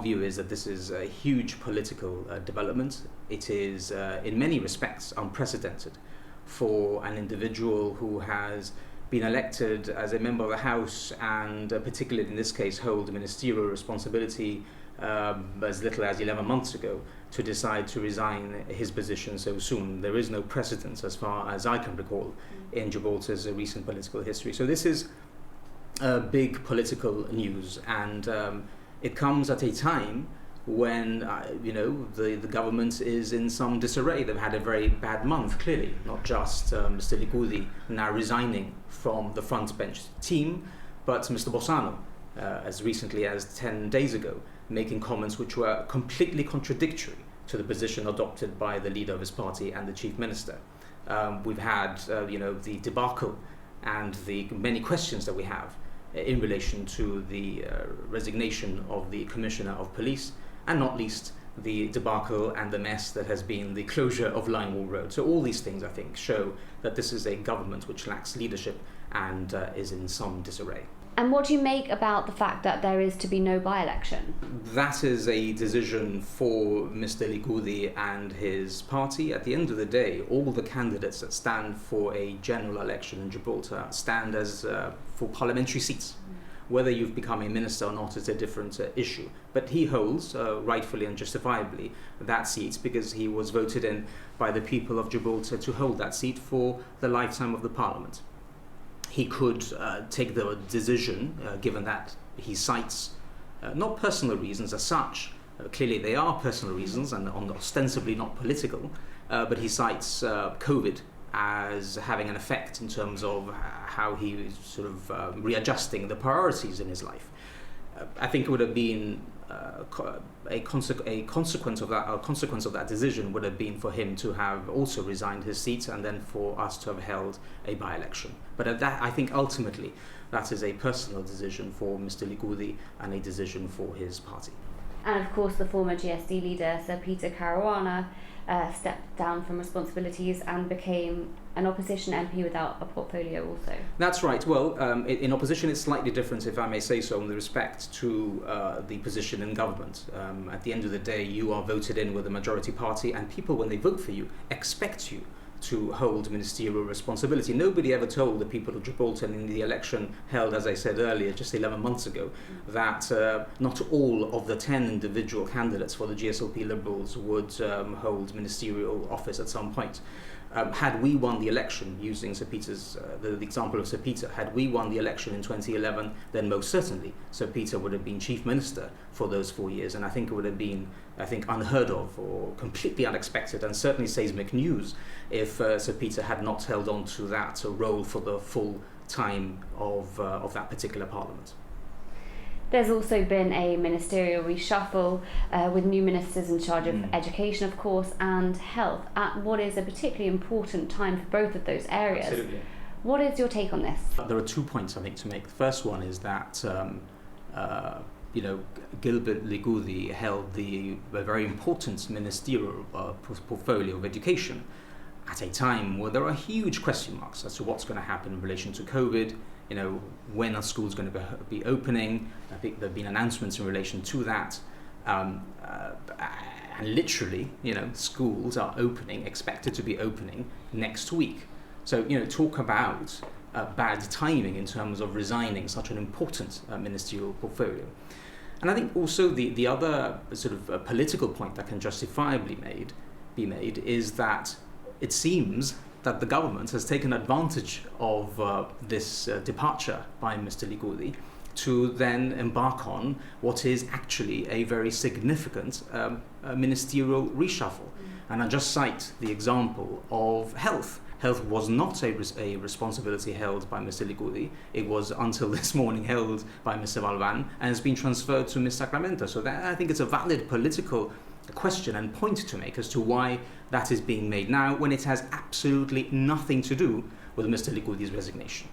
view is that this is a huge political development. It is, in many respects, unprecedented for an individual who has been elected as a member of the House and particularly in this case hold ministerial responsibility as little as 11 months ago to decide to resign his position so soon. There is no precedent as far as I can recall in Gibraltar's recent political history. So this is big political news, and it comes at a time when the government is in some disarray. They've had a very bad month, clearly, not just Mr Licudi now resigning from the front bench team, but Mr Bossano, as recently as 10 days ago, making comments which were completely contradictory to the position adopted by the leader of his party and the chief minister. We've had the debacle and the many questions that we have in relation to the resignation of the Commissioner of Police, and not least the debacle and the mess that has been the closure of Linewall Road. So all these things, I think, show that this is a government which lacks leadership and is in some disarray. And what do you make about the fact that there is to be no by-election? That is a decision for Mr Licudi and his party. At the end of the day, all the candidates that stand for a general election in Gibraltar stand as for parliamentary seats. Whether you've become a minister or not is a different issue. But he holds, rightfully and justifiably, that seat because he was voted in by the people of Gibraltar to hold that seat for the lifetime of the parliament. He could take the decision, given that he cites not personal reasons as such. Clearly they are personal reasons and ostensibly not political, but he cites COVID as having an effect in terms of how he is sort of readjusting the priorities in his life. I think it would have been a consequence of that decision would have been for him to have also resigned his seat and then for us to have held a by-election. But I think ultimately that is a personal decision for Mr Licudi and a decision for his party. And of course the former GSD leader, Sir Peter Caruana, stepped down from responsibilities and became an opposition MP without a portfolio also. That's right. Well, in opposition it's slightly different, if I may say so, in respect to the position in government. At the end of the day, you are voted in with a majority party, and people, when they vote for you, expect you to hold ministerial responsibility. Nobody ever told the people of Gibraltar in the election held, as I said earlier, just 11 months ago, that not all of the 10 individual candidates for the GSLP Liberals would hold ministerial office at some point. Had we won the election, using Sir Peter's, the example of Sir Peter, had we won the election in 2011, then most certainly Sir Peter would have been Chief Minister for those 4 years, and I think it would have been, unheard of or completely unexpected, and certainly seismic news if Sir Peter had not held on to that role for the full time of that particular Parliament. There's also been a ministerial reshuffle with new ministers in charge of education, of course, and health at what is a particularly important time for both of those areas. Absolutely. What is your take on this? There are 2 points I think to make. The first one is that Gilbert Licudi held the very important ministerial portfolio of education at a time where there are huge question marks as to what's going to happen in relation to COVID. When are schools going to be opening? I think there have been announcements in relation to that. And literally, schools are opening, expected to be opening next week. So, talk about bad timing in terms of resigning such an important ministerial portfolio. And I think also the other sort of political point that can justifiably be made is that it seems that the government has taken advantage of this departure by Mr Licudi to then embark on what is actually a very significant ministerial reshuffle. And I just cite the example of health. Health was not a responsibility held by Mr Licudi. It was until this morning held by Mr Valvan and has been transferred to Ms Sacramento. So that, I think it's a valid political question and point to make as to why that is being made now when it has absolutely nothing to do with Mr Licudi's resignation.